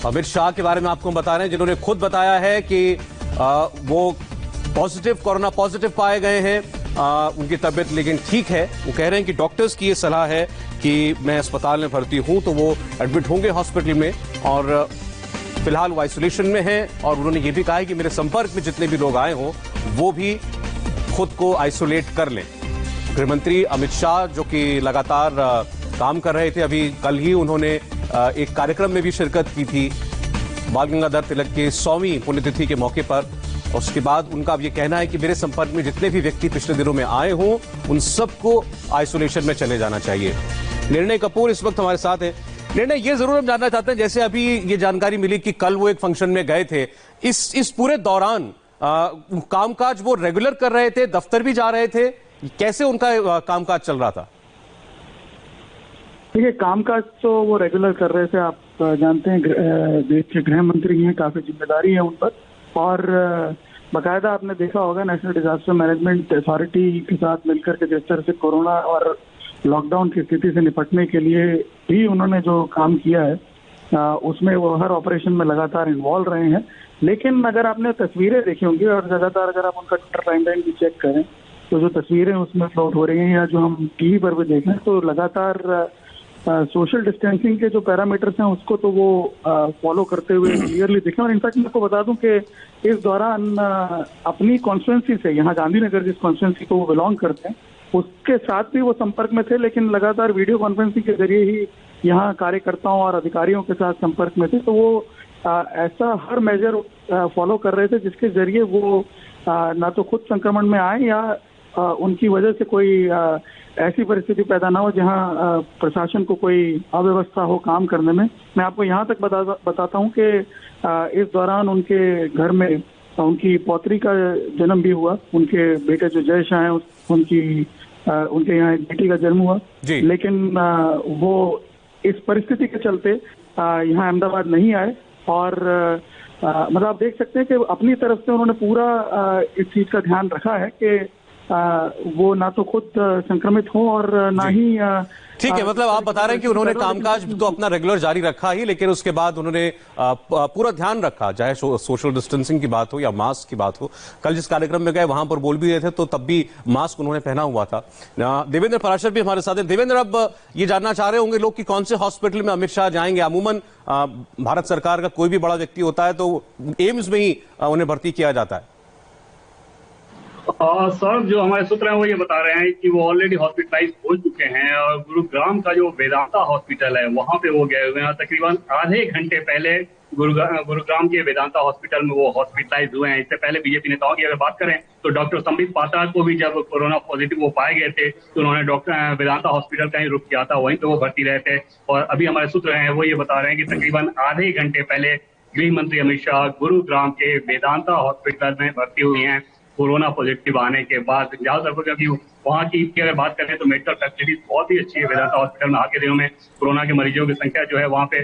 अमित शाह के बारे में आपको हम बता रहे हैं, जिन्होंने खुद बताया है कि वो कोरोना पॉजिटिव पाए गए हैं। उनकी तबीयत लेकिन ठीक है। वो कह रहे हैं कि डॉक्टर्स की ये सलाह है कि मैं अस्पताल में भर्ती हूं, तो वो एडमिट होंगे हॉस्पिटल में और फिलहाल वो आइसोलेशन में हैं। और उन्होंने ये भी कहा है कि मेरे संपर्क में जितने भी लोग आए हों वो भी खुद को आइसोलेट कर लें। गृहमंत्री अमित शाह जो कि लगातार काम कर रहे थे, अभी कल ही उन्होंने एक कार्यक्रम में भी शिरकत की थी बाल गंगाधर तिलक के 100वीं पुण्यतिथि के मौके पर। और उसके बाद उनका अब ये कहना है कि मेरे संपर्क में जितने भी व्यक्ति पिछले दिनों में आए हों उन सबको आइसोलेशन में चले जाना चाहिए। निर्णय कपूर इस वक्त हमारे साथ है। निर्णय, ये जरूर हम जानना चाहते हैं, जैसे अभी ये जानकारी मिली कि कल वो एक फंक्शन में गए थे, इस पूरे दौरान कामकाज वो रेगुलर कर रहे थे, दफ्तर भी जा रहे थे, कैसे उनका कामकाज चल रहा था? देखिए, कामकाज तो वो रेगुलर कर रहे थे। आप जानते हैं देश के गृह मंत्री हैं, काफी जिम्मेदारी है उन पर। और बाकायदा आपने देखा होगा नेशनल डिजास्टर मैनेजमेंट अथॉरिटी के साथ मिलकर के जिस तरह से कोरोना और लॉकडाउन की स्थिति से निपटने के लिए भी उन्होंने जो काम किया है उसमें वो हर ऑपरेशन में लगातार इन्वॉल्व रहे हैं। लेकिन अगर आपने तस्वीरें देखी होंगी और लगातार अगर आप उनका ट्विटर टाइमलाइन भी चेक करें तो जो तस्वीरें उसमें फ्लोट हो रही हैं या जो हम टीवी पर भी देख रहे हैं तो लगातार सोशल डिस्टेंसिंग के जो पैरामीटर्स हैं उसको तो वो फॉलो करते हुए क्लियरली दिखे। और इनफैक्ट मैं आपको बता दूं कि इस दौरान अपनी कॉन्स्टिट्यूंसी से, यहाँ गांधीनगर जिस कॉन्स्टिट्यूंसी को वो बिलोंग करते हैं उसके साथ भी वो संपर्क में थे, लेकिन लगातार वीडियो कॉन्फ्रेंसिंग के जरिए ही यहाँ कार्यकर्ताओं और अधिकारियों के साथ संपर्क में थे। तो वो ऐसा हर मेजर फॉलो कर रहे थे जिसके जरिए वो ना तो खुद संक्रमण में आए या उनकी वजह से कोई ऐसी परिस्थिति पैदा ना हो जहां प्रशासन को कोई अव्यवस्था हो काम करने में। मैं आपको यहां तक बताता हूं कि इस दौरान उनके घर में उनकी पौत्री का जन्म भी हुआ। उनके बेटे जो जय शाह हैं उनके यहाँ एक बेटी का जन्म हुआ, लेकिन वो इस परिस्थिति के चलते यहाँ अहमदाबाद नहीं आए। और मतलब आप देख सकते हैं कि अपनी तरफ से उन्होंने पूरा इस चीज का ध्यान रखा है कि वो ना तो खुद संक्रमित हो और ना ही ठीक है। मतलब आप बता रहे हैं कि उन्होंने कामकाज तो अपना रेगुलर जारी रखा ही, लेकिन उसके बाद उन्होंने पूरा ध्यान रखा, चाहे सोशल डिस्टेंसिंग की बात हो या मास्क की बात हो। कल जिस कार्यक्रम में गए वहां पर बोल भी रहे थे तो तब भी मास्क उन्होंने पहना हुआ था। देवेंद्र पराशर भी हमारे साथ हैं। देवेंद्र, अब ये जानना चाह रहे होंगे लोग कि कौन से हॉस्पिटल में अमित शाह जाएंगे। अमूमन भारत सरकार का कोई भी बड़ा व्यक्ति होता है तो एम्स में ही उन्हें भर्ती किया जाता है। सर, जो हमारे सूत्र हैं वो ये बता रहे हैं कि वो ऑलरेडी हॉस्पिटलाइज हो चुके हैं और गुरुग्राम का जो वेदांता हॉस्पिटल है वहां पे वो गए हुए हैं। तकरीबन आधे घंटे पहले गुरुग्राम के वेदांता हॉस्पिटल में वो हॉस्पिटलाइज हुए हैं। इससे पहले बीजेपी नेताओं की अगर बात करें तो डॉक्टर संबित पाठक को भी जब कोरोना पॉजिटिव वो पाए गए थे तो उन्होंने डॉक्टर वेदांता हॉस्पिटल का ही रुख किया था, वहीं पे वो भर्ती रहे थे। और अभी हमारे सूत्र हैं वो ये बता रहे हैं कि तकरीबन आधे घंटे पहले गृह मंत्री अमित शाह गुरुग्राम के वेदांता हॉस्पिटल में भर्ती हुई हैं कोरोना पॉजिटिव आने के बाद। ज्यादातर क्योंकि वहाँ की अगर बात करें तो मेडिकल फैसिलिटीज बहुत ही अच्छी है वेदांता हॉस्पिटल में। आज के दिनों में कोरोना के मरीजों की संख्या जो है वहाँ पे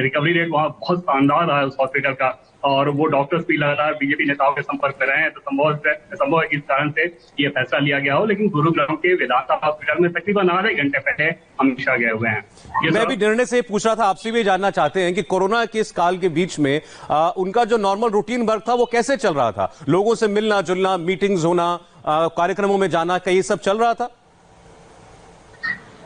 रिकवरी रेट वहाँ बहुत शानदार रहा है उस हॉस्पिटल का। और वो डॉक्टर्स भी लगातार बीजेपी नेताओं के संपर्क में रहे हैं, तो संभव है कि इस कारण से ये फैसला लिया गया हो। लेकिन गुरुग्राम के वेदांता हॉस्पिटल में तकरीबन आधे घंटे पहले अमित शाह गए हुए हैं। मैं भी निर्णय से पूछ रहा था, आपसे भी जानना चाहते हैं कि कोरोना के इस काल के बीच में उनका जो नॉर्मल रूटीन वर्क था वो कैसे चल रहा था? लोगों से मिलना जुलना, मीटिंग्स होना, कार्यक्रमों में जाना, क्या ये सब चल रहा था?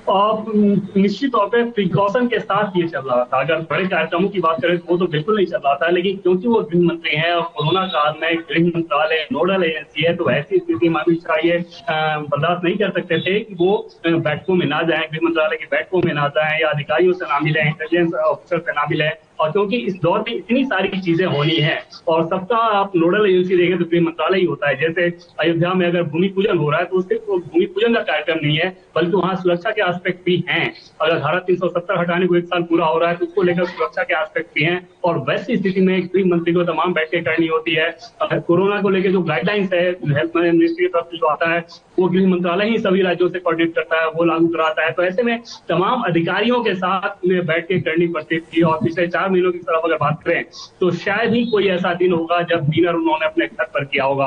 निश्चित तौर पे प्रिकॉशन के साथ ये चल रहा था। अगर बड़े कार्यक्रमों की बात करें तो वो तो बिल्कुल नहीं चल रहा था, लेकिन क्योंकि वो गृह मंत्री हैं और कोरोना काल में गृह मंत्रालय नोडल एजेंसी है तो ऐसी स्थिति में अमित शाह ये बर्दाश्त नहीं कर सकते थे कि वो बैठकों में ना जाएं, गृह मंत्रालय की बैठकों में ना जाएं या अधिकारियों से ना मिले, इंटेलिजेंस ऑफिसर से ना मिले। और क्योंकि इस दौर में इतनी सारी चीजें होनी है और सबका आप नोडल एजेंसी देखें तो गृह मंत्रालय ही होता है। जैसे अयोध्या में अगर भूमि पूजन हो रहा है तो उससे भूमि पूजन का कार्यक्रम नहीं है बल्कि वहाँ सुरक्षा के एस्पेक्ट भी हैं। अगर धारा 370 हटाने को 1 साल पूरा हो रहा है तो उसको लेकर सुरक्षा के एस्पेक्ट भी हैं। और वैसी स्थिति में गृह मंत्री को तमाम बैठकें करनी होती है। कोरोना को लेकर जो गाइडलाइंस है हेल्थ मिनिस्ट्री की तरफ से जो आता है वो गृह मंत्रालय ही सभी राज्यों से कोऑर्डिनेट करता है, वो लागू कराता है। तो ऐसे में तमाम अधिकारियों के साथ में बैठ के करनी पड़ती थी। और पिछले 4 महीनों की तरफ अगर बात करें तो शायद ही कोई ऐसा दिन होगा जब डिनर उन्होंने अपने घर पर किया होगा।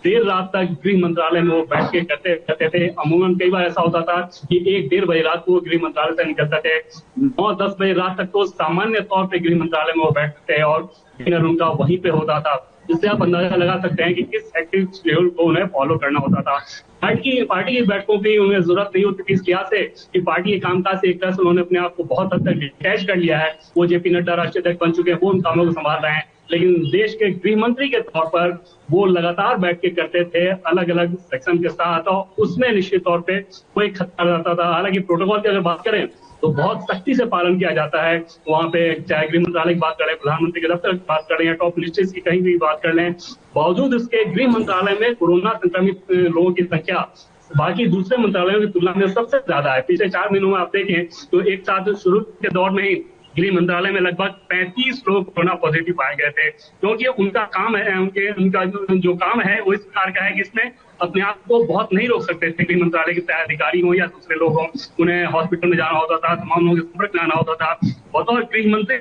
देर रात तक गृह मंत्रालय में वो बैठ के करते थे। अमूमन कई बार ऐसा होता था कि 1-1:30 बजे रात को गृह मंत्रालय से निकलते थे। 9-10 बजे रात तक तो सामान्य तौर पे गृह मंत्रालय में वो बैठते थे और डिनर उनका वहीं पे होता था। इससे आप अंदाजा लगा सकते हैं कि किस एक्टिव शेड्यूल को उन्हें फॉलो करना होता था। पार्टी की बैठकों की उन्हें जरूरत नहीं होती थी इस लिहाज से कि पार्टी के कामकाज से एक तरह से उन्होंने अपने आप को बहुत हद तक डिटैच कर लिया है। वो जेपी नड्डा राष्ट्रीय अध्यक्ष बन चुके हैं, वो उन कामों को संभाल रहे हैं, लेकिन देश के गृह मंत्री के तौर पर वो लगातार बैठ के करते थे अलग अलग सेक्शन के साथ, और उसमें निश्चित तौर पे कोई खतरा रहता था। हालांकि प्रोटोकॉल की अगर बात करें तो बहुत सख्ती से पालन किया जाता है वहां पे, चाहे गृह मंत्रालय की बात करें, प्रधानमंत्री के दफ्तर की बात करें या टॉप मिनिस्टर्स की कहीं भी बात कर लें। बावजूद इसके गृह मंत्रालय में कोरोना संक्रमित लोगों की संख्या बाकी दूसरे मंत्रालयों की तुलना में सबसे ज्यादा है। पिछले 4 महीनों में आप देखें तो एक साथ शुरू के दौर में ही गृह मंत्रालय में लगभग 35 लोग कोरोना पॉजिटिव पाए गए थे, क्योंकि उनका काम है, उनका जो काम है वो इस प्रकार का है कि इसमें अपने आप को बहुत नहीं रोक सकते थे। गृह मंत्रालय के अधिकारी हो या दूसरे लोग हों, उन्हें हॉस्पिटल में जाना होता था, तमाम लोगों के संपर्क में आना होता था। बतौर गृह मंत्री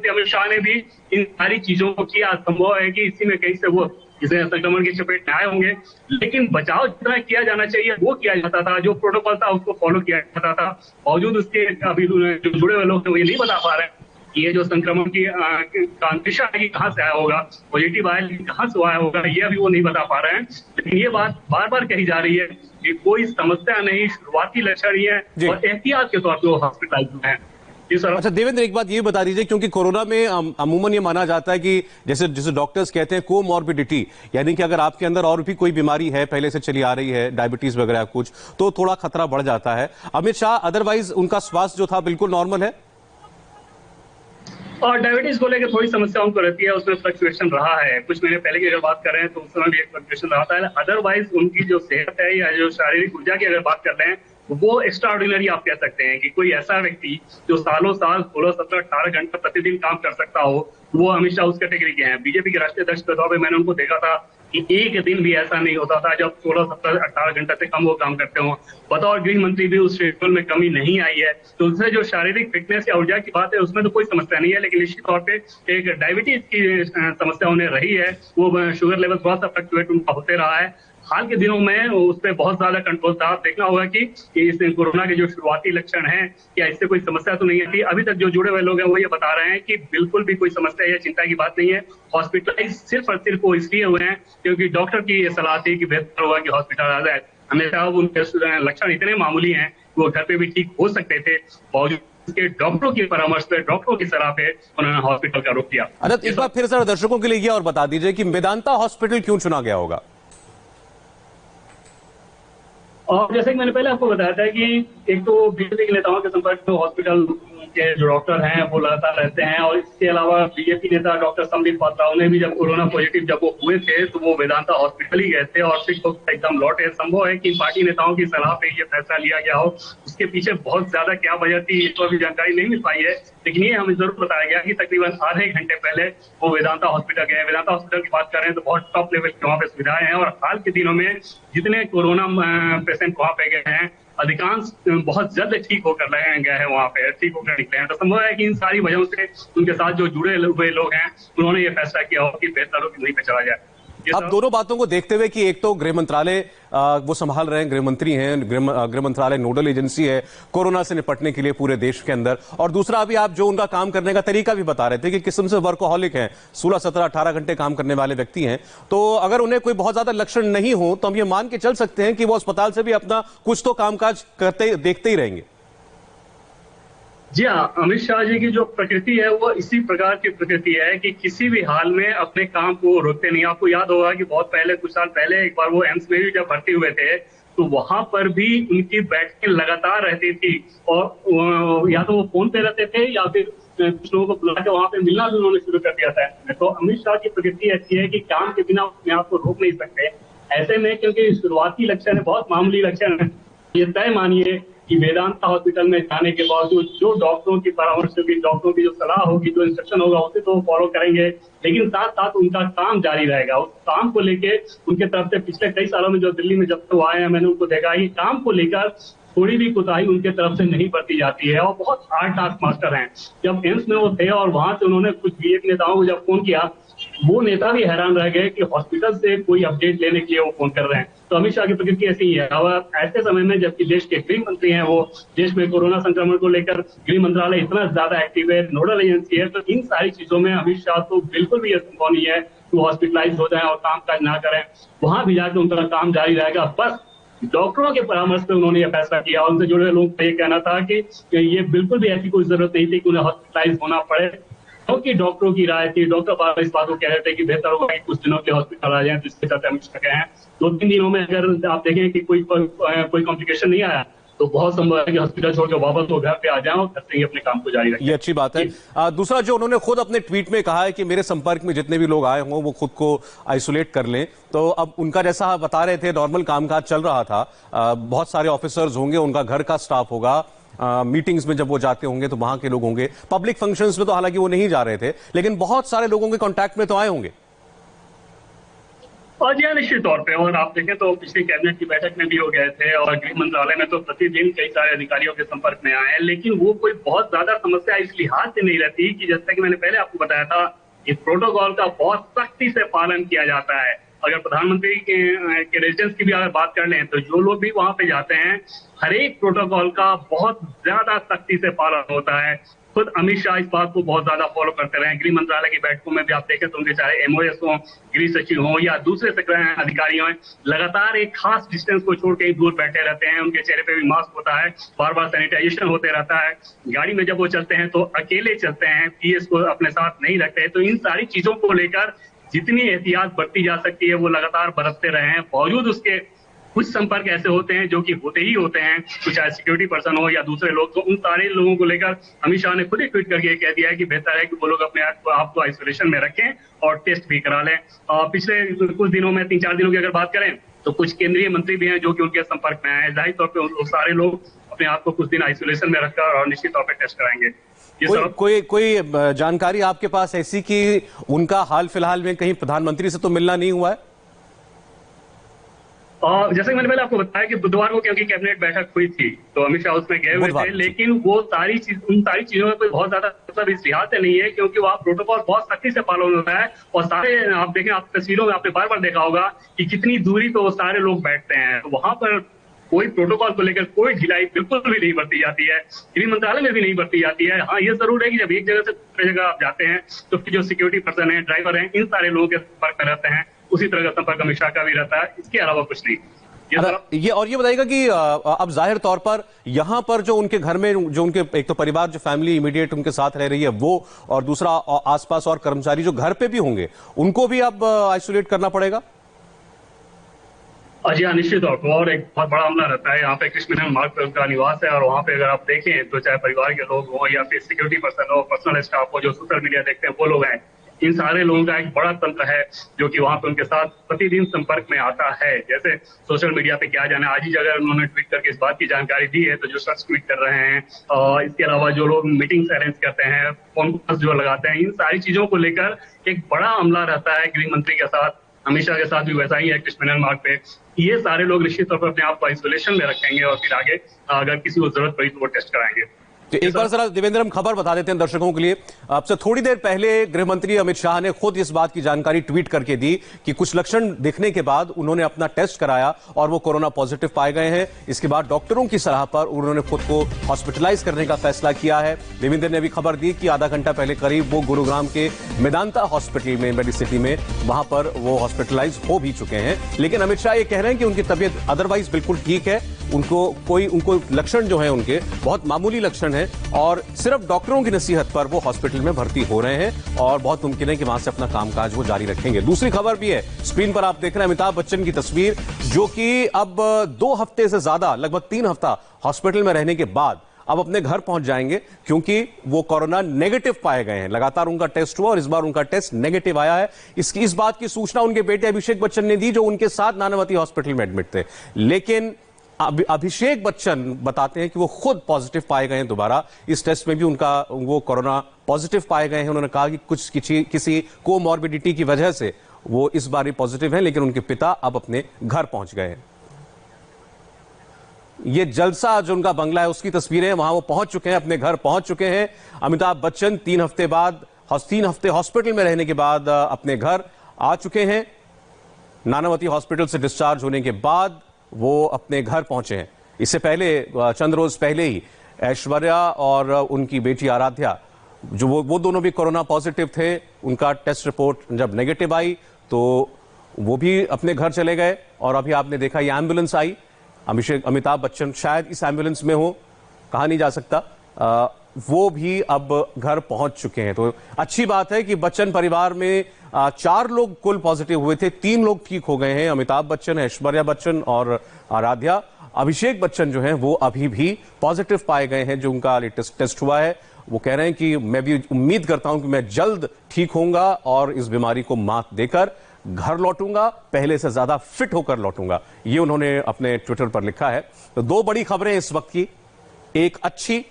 अमित शाह ने भी इन सारी चीजों को किया। संभव है कि इसी में कहीं से वो इसे संक्रमण की चपेट में आए होंगे, लेकिन बचाव जितना किया जाना चाहिए वो किया जाता था। जो प्रोटोकॉल था उसको फॉलो किया जाता था। बावजूद उसके अभी जो जुड़े हुए लोग थे वो ये नहीं बता पा रहे हैं कि ये जो संक्रमण की दिशा है कहाँ से आया होगा, पॉजिटिव आया कहाँ से आया होगा, ये अभी वो नहीं बता पा रहे हैं। लेकिन ये बात बार बार कही जा रही है कि कोई समस्या नहीं, शुरुआती लक्षण ही है और एहतियात के तौर पर वो हॉस्पिटलाइज्ड हैं। अच्छा देवेंद्र, एक बात ये बता दीजिए, क्योंकि कोरोना में अमूमन ये माना जाता है कि जैसे डॉक्टर्स कहते हैं कोमॉर्बिडिटी, यानी कि अगर आपके अंदर और भी कोई बीमारी है पहले से चली आ रही है, डायबिटीज वगैरह कुछ, तो थोड़ा खतरा बढ़ जाता है। अमित शाह अदरवाइज उनका स्वास्थ्य जो था बिल्कुल नॉर्मल है। और डायबिटीज को लेकर थोड़ी समस्या उनको रहती है, उसमें फ्लक्चुएशन रहा है। कुछ महीने पहले की अगर बात करें तो उस समय भी एक फ्लक्चुएशन रहा था। अदरवाइज उनकी जो सेहत है या जो शारीरिक ऊर्जा की अगर बात कर रहे हैं वो एक्स्ट्रा ऑर्डिनरी आप कह सकते हैं कि कोई ऐसा व्यक्ति जो सालों साल 16, 17, 18 घंटे प्रतिदिन काम कर सकता हो, वो अमित शाह उस कैटेगरी के हैं। बीजेपी के राष्ट्रीय अध्यक्ष के तौर पर मैंने उनको देखा था कि एक दिन भी ऐसा नहीं होता था जब 16, 17, 18 घंटे से कम वो काम करते हो। बतौर गृह मंत्री भी उस शेड्यूल में कमी नहीं आई है। तो उससे जो शारीरिक फिटनेस या ऊर्जा की बात है उसमें तो कोई समस्या नहीं है, लेकिन निश्चित तौर पे एक डायबिटीज की समस्या उन्हें रही है। वो शुगर लेवल थोड़ा सा फ्लक्चुएट उनका होते रहा है। हाल के दिनों में उस पर बहुत ज्यादा कंट्रोल था। देखना होगा कि इस कोरोना के जो शुरुआती लक्षण हैं क्या इससे कोई समस्या तो नहीं है। अभी तक जो जुड़े हुए लोग हैं वो ये बता रहे हैं कि बिल्कुल भी कोई समस्या या चिंता की बात नहीं है। हॉस्पिटलाइज सिर्फ और सिर्फ वो इसलिए हुए हैं क्योंकि डॉक्टर की ये सलाह थी कि बेहतर होगा कि हॉस्पिटल आ जाए। हमेशा उनके लक्षण इतने मामूली हैं वो घर पे भी ठीक हो सकते थे, बावजूद के डॉक्टरों की परामर्श पे, डॉक्टरों की सलाह पे उन्होंने हॉस्पिटल का रुख किया। एक बार फिर सर दर्शकों के लिए ये और बता दीजिए कि मेदांता हॉस्पिटल क्यों चुना गया होगा। और जैसे कि मैंने पहले आपको बताया था कि एक तो बीजेपी के नेताओं के संपर्क में हॉस्पिटल के जो डॉक्टर हैं वो लगातार रहते हैं, और इसके अलावा बीजेपी नेता डॉक्टर संबित पात्रा, उन्हें भी जब कोरोना पॉजिटिव जब वो हुए थे तो वो वेदांता हॉस्पिटल ही गए थे और फिर तो एकदम लौटे। संभव है कि पार्टी नेताओं की सलाह पे ये फैसला लिया गया हो, उसके पीछे बहुत ज्यादा क्या वजह थी इस पर भी जानकारी नहीं मिल पाई है। लेकिन ये हमें जरूर बताया गया कि तकरीबन आधे घंटे पहले वो वेदांता हॉस्पिटल गए। वेदांता हॉस्पिटल की बात करें तो बहुत टॉप लेवल की वहाँ पे सुविधाएं हैं, और हाल के दिनों में जितने कोरोना पेशेंट वहाँ पे गए हैं अधिकांश बहुत जल्द ठीक होकर गए हैं, वहाँ पे ठीक होकर निकले हैं। तो संभव है कि इन सारी वजहों से उनके साथ जो जुड़े हुए लोग हैं उन्होंने ये फैसला किया हो कि बेहतर हो कि नहीं पे चला जाए। अब दोनों बातों को देखते हुए कि एक तो गृह मंत्रालय वो संभाल रहे हैं, गृह मंत्री हैं, गृह मंत्रालय नोडल एजेंसी है कोरोना से निपटने के लिए पूरे देश के अंदर, और दूसरा अभी आप जो उनका काम करने का तरीका भी बता रहे थे कि किस्म से वर्कोहॉलिक हैं, 16, 17, 18 घंटे काम करने वाले व्यक्ति हैं। तो अगर उन्हें कोई बहुत ज्यादा लक्षण नहीं हो तो हम ये मान के चल सकते हैं कि वो अस्पताल से भी अपना कुछ तो कामकाज करते देखते ही रहेंगे। जी हाँ, अमित शाह जी की जो प्रकृति है वो इसी प्रकार की प्रकृति है कि किसी भी हाल में अपने काम को रोकते नहीं। आपको याद होगा कि बहुत पहले, कुछ साल पहले एक बार वो एम्स में भी जब भर्ती हुए थे तो वहां पर भी उनकी बैठकें लगातार रहती थी, और या तो वो फोन पे रहते थे या फिर कुछ लोगों को बुला के वहां पे मिलना भी उन्होंने शुरू कर दिया था। तो अमित शाह की प्रकृति ऐसी है कि काम के बिना अपने आप को रोक नहीं सकते। ऐसे में क्योंकि शुरुआती लक्षण है, बहुत मामूली लक्षण है, ये तय मानिए कि वेदांता हॉस्पिटल में जाने के बावजूद जो डॉक्टरों की परामर्श होगी, डॉक्टरों की जो सलाह होगी, जो इंस्ट्रक्शन होगा उसे तो फॉलो करेंगे, लेकिन साथ साथ उनका काम जारी रहेगा। उस काम को लेके उनके तरफ से पिछले कई सालों में जो दिल्ली में जब तो आए हैं मैंने उनको देखा कि काम को लेकर थोड़ी भी कोताही उनके तरफ से नहीं बरती जाती है, और बहुत हार्ड टास्क मास्टर हैं। जब एम्स में वो थे और वहां से उन्होंने कुछ बीजेपी नेताओं को जब फोन किया वो नेता भी हैरान रह गए कि हॉस्पिटल से कोई अपडेट लेने के लिए वो फोन कर रहे हैं। तो अमित शाह की प्रकृति ऐसी ही है। अब ऐसे समय में जबकि देश के गृह मंत्री हैं, वो देश में कोरोना संक्रमण को लेकर गृह मंत्रालय इतना ज्यादा एक्टिव है, नोडल एजेंसी है, तो इन सारी चीजों में अमित शाह तो बिल्कुल भी संभव नहीं है कि वो हॉस्पिटलाइज हो जाए और काम काज ना करें। वहां भी जाकर उनका काम जारी रहेगा। बस डॉक्टरों के परामर्श पे उन्होंने यह फैसला किया। उनसे जुड़े लोगों का ये कहना था कि ये बिल्कुल भी ऐसी कोई जरूरत नहीं थी कि उन्हें हॉस्पिटलाइज होना पड़े, क्योंकि डॉक्टरों की राय थी। डॉक्टर बार इस बात को कह रहे थे कि बेहतर होगा कि कुछ दिनों के हॉस्पिटल आ जाए, जिसके चलते अमित शाह गए हैं। 2-3 दिनों में अगर आप देखें कि कोई कॉम्प्लिकेशन नहीं आया तो बहुत संभव है कि हॉस्पिटल छोड़कर वापस वो घर पे आ जाएं और घर से ही अपने काम को जारी रखें। ये अच्छी बात है। दूसरा, जो उन्होंने खुद अपने ट्वीट में कहा है कि मेरे संपर्क में जितने भी लोग आए हों वो खुद को आइसोलेट कर लें, तो अब उनका जैसा बता रहे थे नॉर्मल कामकाज चल रहा था, बहुत सारे ऑफिसर्स होंगे, उनका घर का स्टाफ होगा, मीटिंग्स में जब वो जाते होंगे तो वहां के लोग होंगे, पब्लिक फंक्शंस में तो हालांकि वो नहीं जा रहे थे, लेकिन बहुत सारे लोगों के कांटेक्ट में तो आए होंगे। और जी निश्चित तौर पे, और आप देखें तो पिछली कैबिनेट की बैठक में भी हो गए थे और गृह मंत्रालय में तो प्रतिदिन कई सारे अधिकारियों के संपर्क में आए हैं, लेकिन वो कोई बहुत ज्यादा समस्या इस लिहाज से नहीं रहती कि जैसा कि मैंने पहले आपको बताया था, इस प्रोटोकॉल का बहुत सख्ती से पालन किया जाता है। अगर प्रधानमंत्री के रेजिडेंस की भी अगर बात कर लें तो जो लोग भी वहां पे जाते हैं, हर एक प्रोटोकॉल का बहुत ज्यादा सख्ती से पालन होता है। खुद अमित शाह इस बात को बहुत ज्यादा फॉलो करते रहे। गृह मंत्रालय की बैठकों में भी आप देखें तो उनके चाहे एमओएस हो, गृह सचिव हो या दूसरे अधिकारी हो, लगातार एक खास डिस्टेंस को छोड़ के ही दूर बैठे रहते हैं। उनके चेहरे पे भी मास्क होता है, बार बार सैनिटाइजेशन होते रहता है। गाड़ी में जब वो चलते हैं तो अकेले चलते हैं, पीएस को अपने साथ नहीं रखते। तो इन सारी चीजों को लेकर जितनी एहतियात बरती जा सकती है वो लगातार बरतते रहे हैं। बावजूद उसके कुछ संपर्क ऐसे होते हैं जो कि होते ही होते हैं, कुछ चाहे सिक्योरिटी पर्सन हो या दूसरे लोग, तो उन सारे लोगों को लेकर अमित शाह ने खुद ही ट्वीट करके कह दिया है कि बेहतर है कि वो लोग अपने आप को आइसोलेशन में रखें और टेस्ट भी करा लें। पिछले कुछ दिनों में 3-4 दिनों की अगर बात करें तो कुछ केंद्रीय मंत्री भी हैं जो कि उनके संपर्क में आए हैं। जाहिर तौर पर उन सारे लोग अपने आप को कुछ दिन आइसोलेशन में रखकर और निश्चित तौर पर टेस्ट कराएंगे। कोई जानकारी आपके पास ऐसी कि उनका हाल फिलहाल में कहीं प्रधानमंत्री से तो मिलना नहीं हुआ है? और जैसे मैंने पहले आपको बताया कि बुधवार को क्योंकि कैबिनेट बैठक हुई थी तो अमित शाह उसमें गए हुए थे, लेकिन वो उन सारी चीजों में कोई बहुत ज्यादा मतलब इस लिहाज से नहीं है क्योंकि वहाँ प्रोटोकॉल बहुत सख्ती से पालन होता है। और सारे आप देखें, आप तस्वीरों में आपने बार बार देखा होगा कि कितनी दूरी पे वो सारे लोग बैठते हैं। तो वहां पर कोई प्रोटोकॉल को लेकर कोई ढिलाई बिल्कुल भी नहीं बरती जाती है, गृह मंत्रालय में भी नहीं बरती जाती है। हाँ, ये जरूर है कि जब एक जगह से दूसरी जगह आप जाते हैं तो जो सिक्योरिटी पर्सन है, ड्राइवर है, इन सारे लोगों के संपर्क में रहते हैं, उसी तरह का संपर्क अमित शाह का भी रहता है। इसके अलावा कुछ नहीं। ये बताइएगा कि अब जाहिर तौर पर यहां पर जो उनके घर में जो उनके एक तो परिवार, जो फैमिली इमीडिएट उनके साथ रह रही है वो, और दूसरा आसपास और कर्मचारी जो घर पे भी होंगे, उनको भी अब आइसोलेट करना पड़ेगा? जी हाँ, निश्चित तौर पर। और एक बहुत बड़ा हमला रहता है यहाँ पे, कृष्ण मार्ग पे उनका निवास है और वहाँ पे अगर आप देखें तो चाहे परिवार के लोग हो या फिर सिक्योरिटी पर्सन हो, पर्सनल स्टाफ हो, जो सोशल मीडिया देखते हैं वो लोग हैं, इन सारे लोगों का एक बड़ा तंत्र है जो कि वहां पे उनके साथ प्रतिदिन संपर्क में आता है। जैसे सोशल मीडिया पे क्या जाने, आज ही जगह उन्होंने ट्वीट करके इस बात की जानकारी दी है, तो जो शख्स ट्वीट कर रहे हैं और इसके अलावा जो लोग मीटिंग्स अरेंज करते हैं, फोन कॉल्स जो लगाते हैं, इन सारी चीजों को लेकर एक बड़ा हमला रहता है गृह मंत्री के साथ। अमित शाह के साथ भी वैसा ही है, कृष्ण मार्ग पे ये सारे लोग निश्चित तौर पर अपने आप को आइसोलेशन में रखेंगे और फिर आगे अगर किसी को जरूरत पड़ी तो वो टेस्ट कराएंगे। तो एक बार जरा देवेंद्र हम खबर बता देते हैं दर्शकों के लिए। आपसे थोड़ी देर पहले गृह मंत्री अमित शाह ने खुद इस बात की जानकारी ट्वीट करके दी कि कुछ लक्षण दिखने के बाद उन्होंने अपना टेस्ट कराया और वो कोरोना पॉजिटिव पाए गए हैं। इसके बाद डॉक्टरों की सलाह पर उन्होंने खुद को हॉस्पिटलाइज करने का फैसला किया है। देवेंद्र ने भी खबर दी कि आधा घंटा पहले करीब वो गुरुग्राम के मेदांता हॉस्पिटल में, मेडिसिटी में, वहां पर वो हॉस्पिटलाइज हो भी चुके हैं। लेकिन अमित शाह ये कह रहे हैं कि उनकी तबीयत अदरवाइज बिल्कुल ठीक है, उनको लक्षण जो है उनके बहुत मामूली लक्षण है और सिर्फ डॉक्टरों की नसीहत पर वो हॉस्पिटल में भर्ती हो रहे हैं और बहुत मुमकिन है कि वहां से अपना कामकाज वो जारी रखेंगे। दूसरी खबर भी है, स्क्रीन पर आप देख रहे हैं अमिताभ बच्चन की तस्वीर, जो कि अब 2 हफ्ते से ज्यादा, लगभग 3 हफ्ता हॉस्पिटल में रहने के बाद अब अपने घर पहुंच जाएंगे क्योंकि वो कोरोना नेगेटिव पाए गए हैं। लगातार उनका टेस्ट हुआ और इस बार उनका टेस्ट नेगेटिव आया है। इस बात की सूचना उनके बेटे अभिषेक बच्चन ने दी जो उनके साथ नानावती हॉस्पिटल में एडमिट थे। लेकिन अभिषेक बच्चन बताते हैं कि वो खुद पॉजिटिव पाए गए हैं दोबारा। इस टेस्ट में भी वो कोरोना पॉजिटिव पाए गए हैं। उन्होंने कहा कि किसी कोमॉर्बिडिटी की वजह से वो इस बार ही पॉजिटिव हैं, लेकिन उनके पिता अब अपने घर पहुंच गए हैं। ये जलसा जो उनका बंगला है उसकी तस्वीरें, वहां वो पहुंच चुके हैं, अपने घर पहुंच चुके हैं। अमिताभ बच्चन 3 हफ्ते बाद 3 हफ्ते हॉस्पिटल में रहने के बाद अपने घर आ चुके हैं। नानावती हॉस्पिटल से डिस्चार्ज होने के बाद वो अपने घर पहुंचे हैं। इससे पहले चंद रोज पहले ही ऐश्वर्या और उनकी बेटी आराध्या, जो वो दोनों भी कोरोना पॉजिटिव थे, उनका टेस्ट रिपोर्ट जब नेगेटिव आई तो वो भी अपने घर चले गए। और अभी आपने देखा ये एम्बुलेंस आई, अमिताभ बच्चन शायद इस एम्बुलेंस में हो, कहा नहीं जा सकता, वो भी अब घर पहुंच चुके हैं। तो अच्छी बात है कि बच्चन परिवार में 4 लोग कुल पॉजिटिव हुए थे, 3 लोग ठीक हो गए हैं, अमिताभ बच्चन, ऐश्वर्या बच्चन और आराध्या। अभिषेक बच्चन जो हैं वो अभी भी पॉजिटिव पाए गए हैं, जो उनका लेटेस्ट टेस्ट हुआ है। वो कह रहे हैं कि मैं भी उम्मीद करता हूं कि मैं जल्द ठीक होऊंगा और इस बीमारी को मात देकर घर लौटूंगा, पहले से ज्यादा फिट होकर लौटूंगा, ये उन्होंने अपने ट्विटर पर लिखा है। तो 2 बड़ी खबरें इस वक्त की, एक अच्छी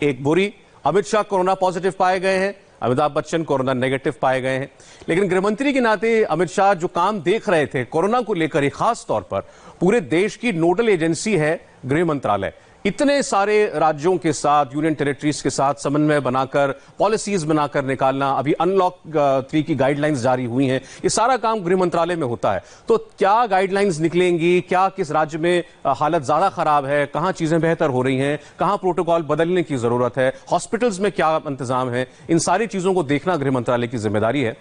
एक बुरी। अमित शाह कोरोना पॉजिटिव पाए गए हैं, अमिताभ बच्चन कोरोना नेगेटिव पाए गए हैं। लेकिन गृहमंत्री के नाते अमित शाह जो काम देख रहे थे कोरोना को लेकर, खास तौर पर पूरे देश की नोडल एजेंसी है गृह मंत्रालय। इतने सारे राज्यों के साथ, यूनियन टेरिटरीज के साथ समन्वय बनाकर पॉलिसीज बनाकर निकालना, अभी अनलॉक 3 की गाइडलाइंस जारी हुई हैं, ये सारा काम गृह मंत्रालय में होता है। तो क्या गाइडलाइंस निकलेंगी, क्या किस राज्य में हालत ज्यादा खराब है, कहां चीजें बेहतर हो रही हैं, कहां प्रोटोकॉल बदलने की जरूरत है, हॉस्पिटल्स में क्या इंतजाम है, इन सारी चीजों को देखना गृह मंत्रालय की जिम्मेदारी है।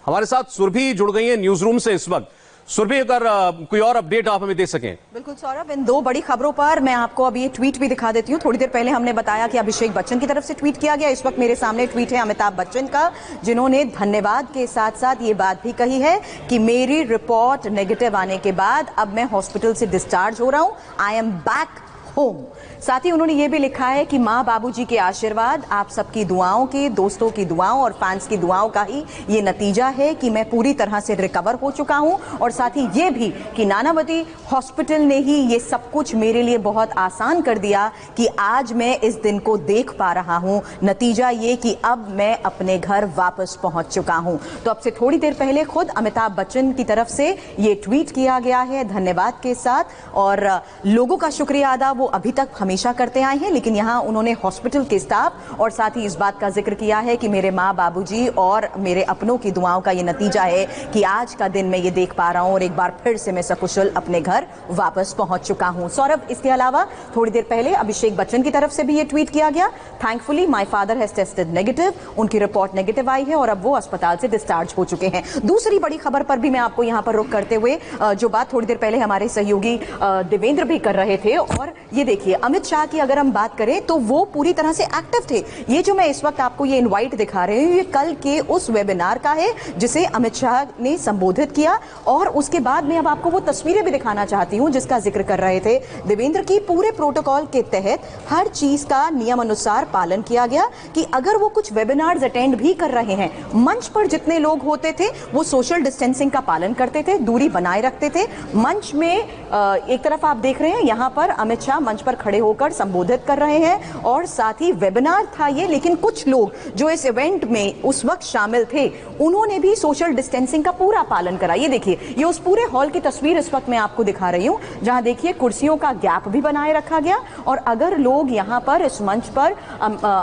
हमारे साथ सुरभि जुड़ गई है न्यूज रूम से इस वक्त। सुरभि, अगर कोई और अपडेट आप हमें दे सकें। बिल्कुल सौरभ, इन 2 बड़ी खबरों पर मैं आपको अभी ये ट्वीट भी दिखा देती हूँ। थोड़ी देर पहले हमने बताया कि अभिषेक बच्चन की तरफ से ट्वीट किया गया। इस वक्त मेरे सामने ट्वीट है अमिताभ बच्चन का, जिन्होंने धन्यवाद के साथ साथ ये बात भी कही है कि मेरी रिपोर्ट नेगेटिव आने के बाद अब मैं हॉस्पिटल से डिस्चार्ज हो रहा हूँ, आई एम बैक होम। साथ ही उन्होंने ये भी लिखा है कि माँ बाबूजी के आशीर्वाद, आप सबकी दुआओं के, दोस्तों की दुआओं और फैंस की दुआओं का ही ये नतीजा है कि मैं पूरी तरह से रिकवर हो चुका हूं। और साथ ही ये भी कि नानावती हॉस्पिटल ने ही ये सब कुछ मेरे लिए बहुत आसान कर दिया कि आज मैं इस दिन को देख पा रहा हूं। नतीजा ये कि अब मैं अपने घर वापस पहुंच चुका हूं। तो अब से थोड़ी देर पहले खुद अमिताभ बच्चन की तरफ से ये ट्वीट किया गया है धन्यवाद के साथ। और लोगों का शुक्रिया अदा वो अभी तक हमेशा करते आए हैं, लेकिन यहाँ उन्होंने हॉस्पिटल के स्टाफ और साथ ही इस बात का जिक्र किया है कि मेरे माँ बाबूजी और मेरे अपनों की दुआओं का ये नतीजा है कि आज का दिन मैं ये देख पा रहा हूँ और एक बार फिर से मैं सकुशल अपने घर वापस पहुंच चुका हूँ। सौरभ, इसके अलावा थोड़ी देर पहले अभिषेक बच्चन की तरफ से भी ये ट्वीट किया गया, thankfully my father has tested negative, उनकी रिपोर्ट नेगेटिव आई है और अब वो अस्पताल से डिस्चार्ज हो चुके हैं। दूसरी बड़ी खबर पर भी मैं आपको यहाँ पर रुक करते हुए जो बात थोड़ी देर पहले हमारे सहयोगी देवेंद्र भी कर रहे थे, और ये देखिए अमित शाह की अगर हम बात करें तो वो पूरी तरह से एक्टिव थे। ये जो मैं इस वक्त आपको ये इनवाइट दिखा रही हूँ, ये कल के उस वेबिनार का है जिसे अमित शाह ने संबोधित किया। और उसके बाद में अब आपको वो तस्वीरें भी दिखाना चाहती हूँ जिसका जिक्र कर रहे थे देवेंद्र की। पूरे प्रोटोकॉल के तहत हर चीज का नियम अनुसार पालन किया गया कि अगर वो कुछ वेबिनार्स अटेंड भी कर रहे हैं, मंच पर जितने लोग होते थे वो सोशल डिस्टेंसिंग का पालन करते थे, दूरी बनाए रखते थे। मंच में एक तरफ आप देख रहे हैं यहाँ पर अमित शाह मंच पर खड़े होकर संबोधित कर रहे हैं और साथ ही वेबिनार था ये, लेकिन कुछ लोग जो इस इवेंट में उस वक्त शामिल थे उन्होंने भी सोशल डिस्टेंसिंग का पूरा पालन करा। ये देखिए, ये उस पूरे हॉल की तस्वीर इस वक्त मैं आपको दिखा रही हूं, जहां देखिए कुर्सियों का गैप भी बनाए रखा गया। और अगर लोग यहां पर इस मंच पर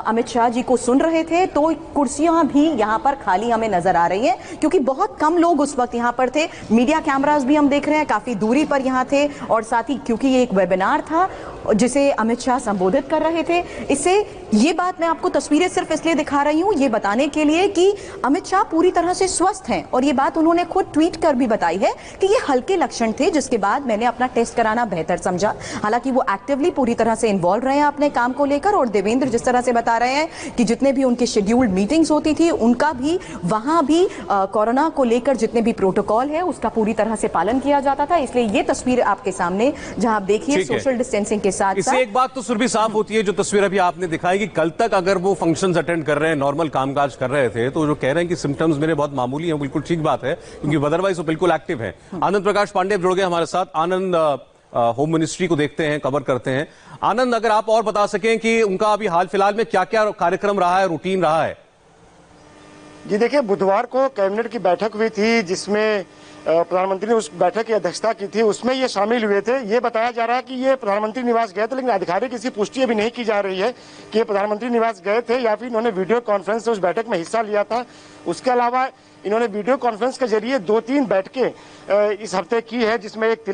अमित शाह जी को सुन रहे थे तो कुर्सियां भी यहां पर खाली हमें नजर आ रही हैं, क्योंकि बहुत कम लोग उस वक्त यहां पर थे। मीडिया कैमरास भी हम देख रहे हैं काफी दूरी पर यहां थे, और साथ ही क्योंकि ये एक वेबिनार था जिसे अमित शाह संबोधित कर रहे थे, इससे ये बात मैं आपको तस्वीरें सिर्फ इसलिए दिखा रही हूं ये बताने के लिए कि अमित शाह पूरी तरह से स्वस्थ हैं। और ये बात उन्होंने खुद ट्वीट कर भी बताई है कि ये हल्के लक्षण थे, जिसके बाद मैंने अपना टेस्ट कराना बेहतर समझा। हालांकि वो एक्टिवली पूरी तरह से इन्वॉल्व रहे हैं अपने काम को लेकर। और देवेंद्र जिस तरह से बता रहे हैं कि जितने भी उनकी शेड्यूल्ड मीटिंग्स होती थी उनका भी वहां भी कोरोना को लेकर जितने भी प्रोटोकॉल है उसका पूरी तरह से पालन किया जाता था। इसलिए ये तस्वीर आपके सामने जहां आप देखिए सोशल डिस्टेंसिंग के साथ इससे एक बात तो सुरभि साफ होती है, जो तस्वीर अभी आपने दिखाई कि कल तक अगर वो फंक्शंस अटेंड कर रहे हैं, नॉर्मल कामकाज कर रहे थे, तो जो कह रहे हैं कि सिम्टम्स मेरे बहुत मामूली हैं, बिल्कुल ठीक बात है, क्योंकि अदरवाइज वो बिल्कुल एक्टिव है। आनंद प्रकाश पांडे जुड़ गए हमारे साथ। आनंद, होम मिनिस्ट्री को देखते हैं, कवर करते हैं। आनंद, अगर आप और बता सकें कि उनका अभी हाल फिलहाल में क्या क्या कार्यक्रम रहा है, रूटीन रहा है? जी देखिए, बुधवार को कैबिनेट की बैठक हुई थी जिसमें प्रधानमंत्री ने उस बैठक की अध्यक्षता की थी, उसमें ये शामिल हुए थे। ये बताया जा रहा है कि ये प्रधानमंत्री निवास गए थे, लेकिन आधिकारिक किसी पुष्टि अभी नहीं की जा रही है कि ये प्रधानमंत्री निवास गए थे या फिर इन्होंने वीडियो कॉन्फ्रेंस से उस बैठक में हिस्सा लिया था। उसके अलावा इन्होंने वीडियो कॉन्फ्रेंस के जरिए 2-3 बैठकें इस हफ्ते की है, जिसमें एक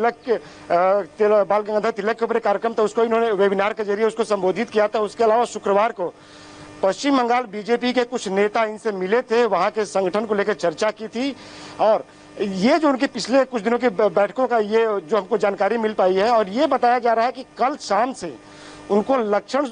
बाल गंगाधर तिलक के ऊपर कार्यक्रम था, उसको इन्होंने वेबिनार के जरिए उसको संबोधित किया था। उसके अलावा शुक्रवार को पश्चिम बंगाल बीजेपी के कुछ नेता इनसे मिले थे, वहां के संगठन को लेकर चर्चा की थी। और ये जो उनके पिछले कुछ दिनों की बैठकों का ये जो हमको जानकारी मिल पाई है, और ये बताया जा रहा है कि कल शाम से उनको लक्षण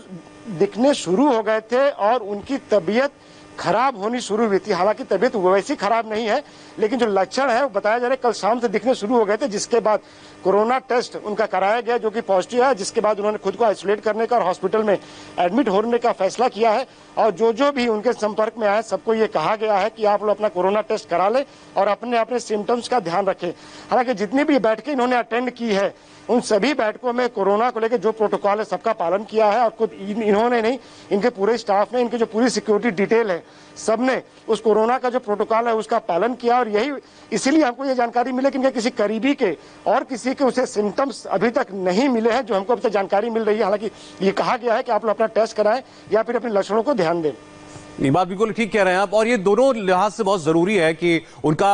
दिखने शुरू हो गए थे और उनकी तबीयत खराब होनी शुरू हुई थी। हालांकि तबीयत वैसी खराब नहीं है, लेकिन जो लक्षण है वो बताया जा रहा है कल शाम से दिखने शुरू हो गए थे, जिसके बाद कोरोना टेस्ट उनका कराया गया जो कि पॉजिटिव है, जिसके बाद उन्होंने खुद को आइसोलेट करने का और हॉस्पिटल में एडमिट होने का फैसला किया है। और जो भी उनके संपर्क में आए सबको ये कहा गया है कि आप लोग अपना कोरोना टेस्ट करा ले और अपने अपने सिम्टम्स का ध्यान रखें। हालांकि जितनी भी बैठकें इन्होंने अटेंड की है, उन सभी बैठकों में कोरोना को लेकर जो प्रोटोकॉल है सबका पालन किया है। और खुद इन्होंने नहीं, इनके पूरे स्टाफ ने, इनकी जो पूरी सिक्योरिटी डिटेल है, सबने उस कोरोना का जो प्रोटोकॉल है उसका पालन किया। और यही इसीलिए हमको ये जानकारी मिले कि इनके किसी करीबी के और किसी के उसे सिम्टम्स अभी तक नहीं मिले हैं, जो हमको अभी तक जानकारी मिल रही है। हालांकि ये कहा गया है कि आप लोग अपना टेस्ट कराएं या फिर अपने लक्षणों को ध्यान दें। ये बात बिल्कुल ठीक कह रहे हैं आप, और ये दोनों लिहाज से बहुत जरूरी है कि उनकी